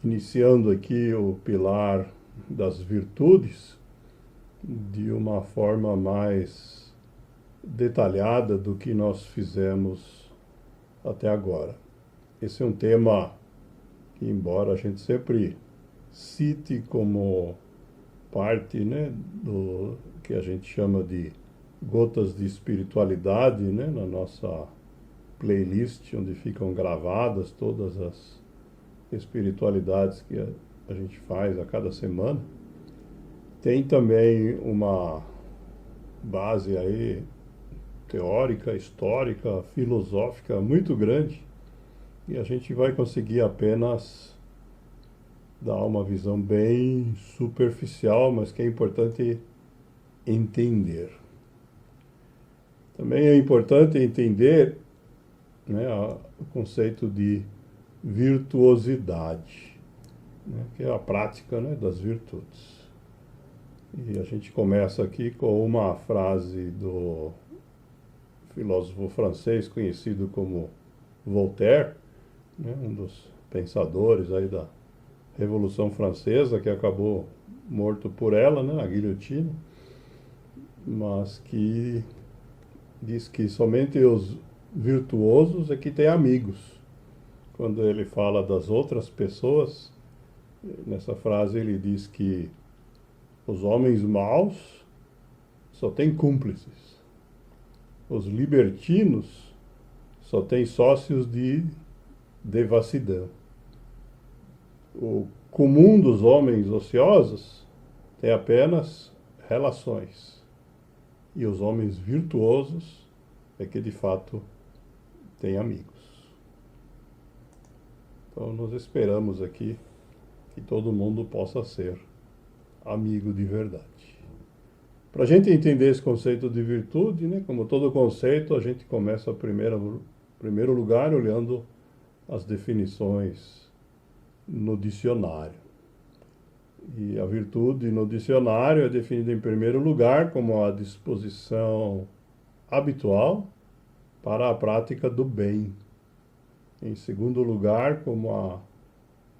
iniciando aqui o pilar das virtudes de uma forma mais detalhada do que nós fizemos até agora. Esse é um tema que, embora a gente sempre cite como parte, né, do que a gente chama de gotas de espiritualidade, né, na nossa playlist, onde ficam gravadas todas as espiritualidades que a gente faz a cada semana, tem também uma base aí teórica, histórica, filosófica muito grande, e a gente vai conseguir apenas dar uma visão bem superficial, mas que é importante entender. Também é importante entender, né, o conceito de virtuosidade, né, que é a prática, né, das virtudes. E a gente começa aqui com uma frase do filósofo francês conhecido como Voltaire, né, um dos pensadores aí da Revolução Francesa, que acabou morto por ela, né, na guilhotina, mas que diz que somente os virtuosos é que têm amigos. Quando ele fala das outras pessoas, nessa frase ele diz que os homens maus só têm cúmplices. Os libertinos só têm sócios de devassidão. O comum dos homens ociosos tem apenas relações. E os homens virtuosos é que de fato têm amigos. Então nós esperamos aqui que todo mundo possa ser amigo de verdade. Para a gente entender esse conceito de virtude, né, como todo conceito, a gente começa primeiro lugar olhando as definições no dicionário. E a virtude no dicionário é definida em primeiro lugar como a disposição habitual para a prática do bem. Em segundo lugar, como a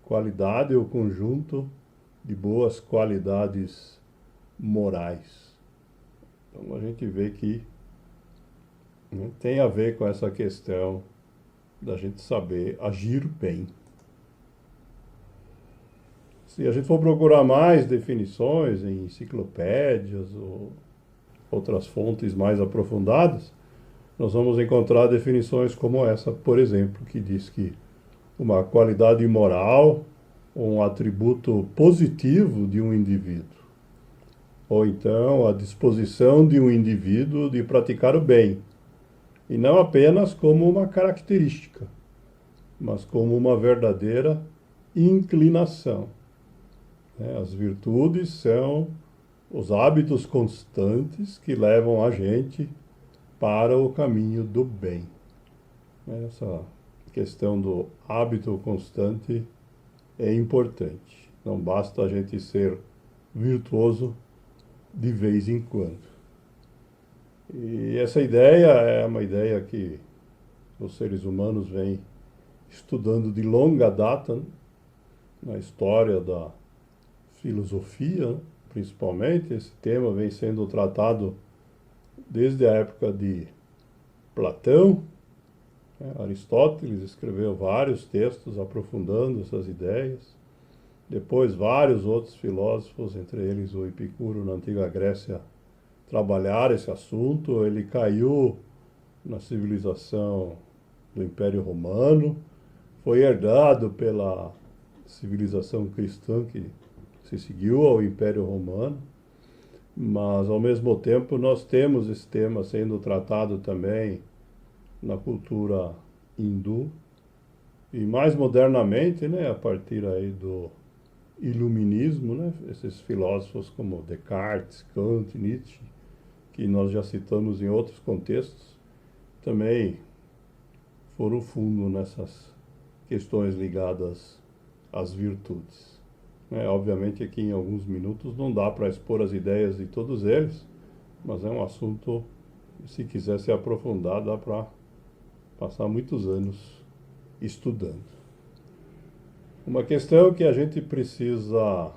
qualidade ou conjunto de boas qualidades morais. Então a gente vê que, né, tem a ver com essa questão da gente saber agir bem. Se a gente for procurar mais definições em enciclopédias ou outras fontes mais aprofundadas, nós vamos encontrar definições como essa, por exemplo, que diz que uma qualidade moral ou um atributo positivo de um indivíduo, ou então a disposição de um indivíduo de praticar o bem, e não apenas como uma característica, mas como uma verdadeira inclinação. As virtudes são os hábitos constantes que levam a gente para o caminho do bem. Essa questão do hábito constante é importante. Não basta a gente ser virtuoso de vez em quando. E essa ideia é uma ideia que os seres humanos vêm estudando de longa data, né, na história da filosofia, principalmente. Esse tema vem sendo tratado desde a época de Platão. Aristóteles escreveu vários textos aprofundando essas ideias. Depois, vários outros filósofos, entre eles o Epicuro, na antiga Grécia, trabalharam esse assunto. Ele caiu na civilização do Império Romano, foi herdado pela civilização cristã que se seguiu ao Império Romano, mas ao mesmo tempo nós temos esse tema sendo tratado também na cultura hindu e mais modernamente, né, a partir aí do iluminismo, né, esses filósofos como Descartes, Kant, Nietzsche, que nós já citamos em outros contextos, também foram fundo nessas questões ligadas às virtudes. Obviamente aqui em alguns minutos não dá para expor as ideias de todos eles, mas é um assunto, se quiser se aprofundar, dá para passar muitos anos estudando. Uma questão que a gente precisa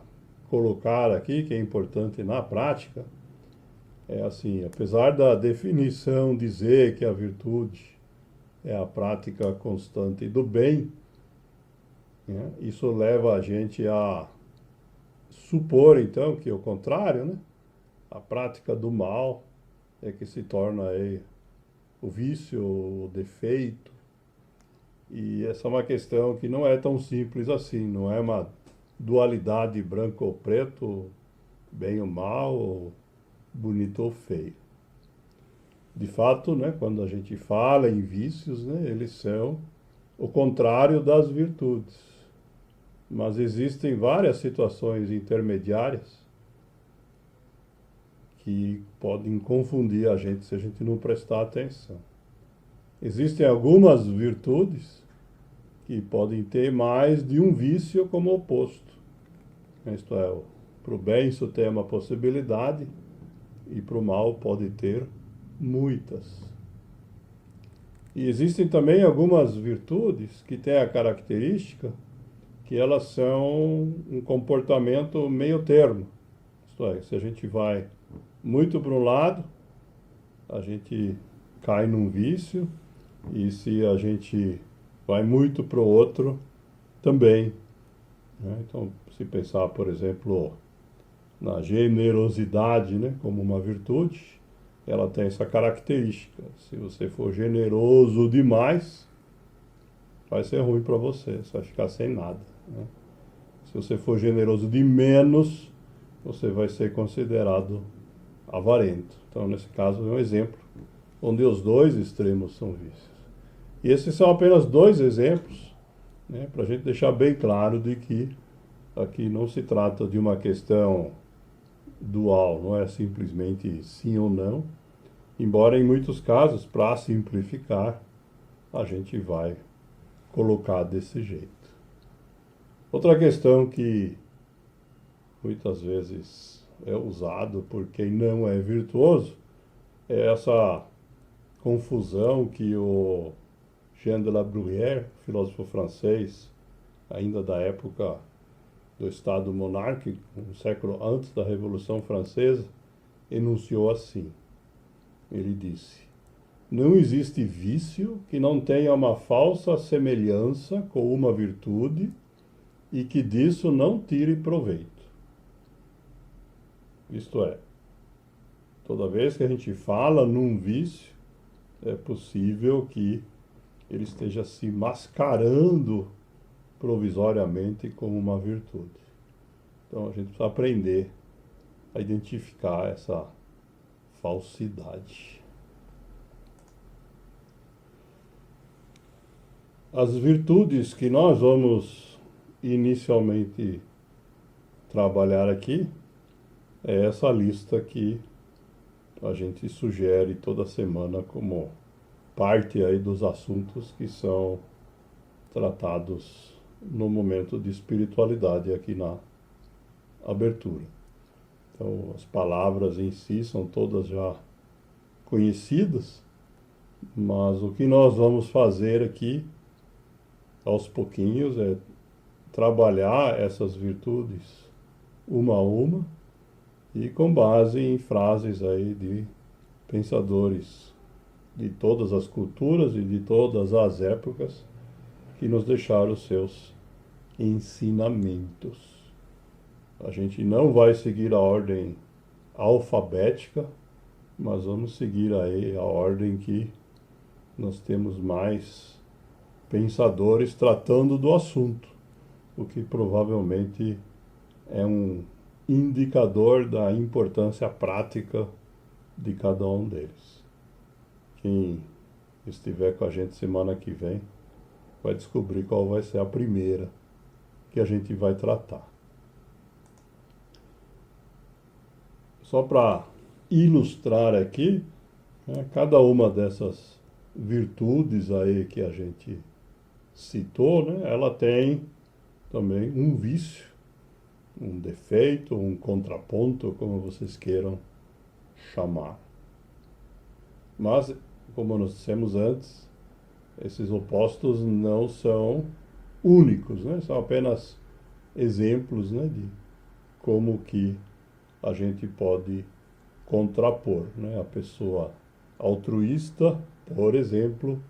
colocar aqui, que é importante na prática, é assim, apesar da definição dizer que a virtude é a prática constante do bem, né, isso leva a gente a supor, então, que é o contrário, né? A prática do mal é que se torna aí o vício, o defeito. E essa é uma questão que não é tão simples assim, não é uma dualidade branco ou preto, bem ou mal, ou bonito ou feio. De fato, né, quando a gente fala em vícios, né, eles são o contrário das virtudes. Mas existem várias situações intermediárias que podem confundir a gente se a gente não prestar atenção. Existem algumas virtudes que podem ter mais de um vício como oposto. Isto é, para o bem isso tem uma possibilidade e para o mal pode ter muitas. E existem também algumas virtudes que têm a característica que elas são um comportamento meio termo. Isto é, se a gente vai muito para um lado, a gente cai num vício, e se a gente vai muito para o outro, também. Né? Então, se pensar, por exemplo, na generosidade, né, como uma virtude, ela tem essa característica. Se você for generoso demais, vai ser ruim para você, você vai ficar sem nada. Né? Se você for generoso de menos, você vai ser considerado avarento. Então, nesse caso, é um exemplo onde os dois extremos são vícios. E esses são apenas dois exemplos, né, para a gente deixar bem claro de que aqui não se trata de uma questão dual, não é simplesmente sim ou não, embora em muitos casos, para simplificar, a gente vai colocar desse jeito. Outra questão que muitas vezes é usado por quem não é virtuoso é essa confusão que o Jean de la Bruyère, filósofo francês, ainda da época do Estado monárquico, um século antes da Revolução Francesa, enunciou assim. Ele disse: não existe vício que não tenha uma falsa semelhança com uma virtude e que disso não tire proveito. Isto é, toda vez que a gente fala num vício, é possível que ele esteja se mascarando provisoriamente como uma virtude. Então a gente precisa aprender a identificar essa falsidade. As virtudes que nós vamos inicialmente trabalhar aqui é essa lista que a gente sugere toda semana como parte aí dos assuntos que são tratados no momento de espiritualidade aqui na abertura. Então, as palavras em si são todas já conhecidas, mas o que nós vamos fazer aqui, aos pouquinhos, é trabalhar essas virtudes uma a uma e com base em frases aí de pensadores de todas as culturas e de todas as épocas que nos deixaram os seus ensinamentos. A gente não vai seguir a ordem alfabética, mas vamos seguir aí a ordem que nós temos mais pensadores tratando do assunto, o que provavelmente é um indicador da importância prática de cada um deles. Quem estiver com a gente semana que vem vai descobrir qual vai ser a primeira que a gente vai tratar. Só para ilustrar aqui, né, cada uma dessas virtudes aí que a gente citou, né, ela tem também um vício, um defeito, um contraponto, como vocês queiram chamar. Mas, como nós dissemos antes, esses opostos não são únicos, né? São apenas exemplos, né, de como que a gente pode contrapor, né, a pessoa altruísta, por exemplo,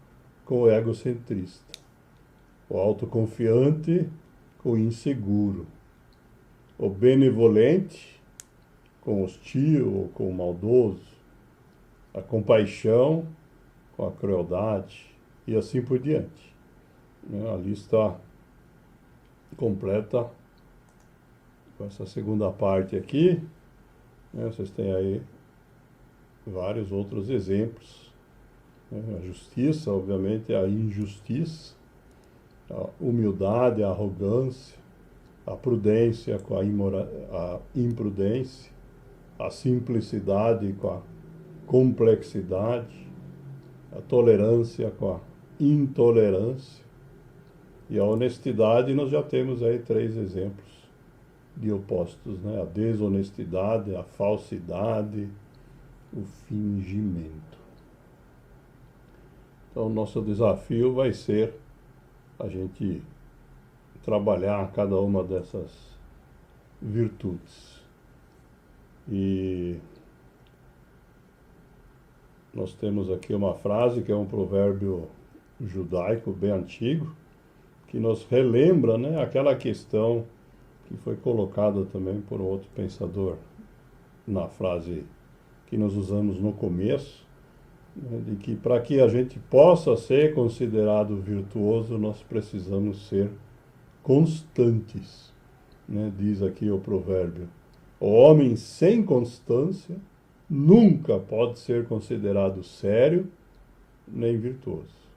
com o egocentrista, o autoconfiante com o inseguro, o benevolente com o hostil ou com o maldoso, a compaixão com a crueldade e assim por diante. A lista completa com essa segunda parte aqui, né? Vocês têm aí vários outros exemplos, né? A justiça, obviamente, a injustiça, a humildade, a arrogância, a prudência com a imprudência, a simplicidade com a complexidade, a tolerância com a intolerância e a honestidade. Nós já temos aí 3 exemplos de opostos, né? A desonestidade, a falsidade, o fingimento. Então, o nosso desafio vai ser a gente trabalhar cada uma dessas virtudes. E nós temos aqui uma frase que é um provérbio judaico bem antigo, que nos relembra, né, aquela questão que foi colocada também por outro pensador na frase que nós usamos no começo, né, de que para que a gente possa ser considerado virtuoso, nós precisamos ser constantes, né? Diz aqui o provérbio: o homem sem constância nunca pode ser considerado sério nem virtuoso.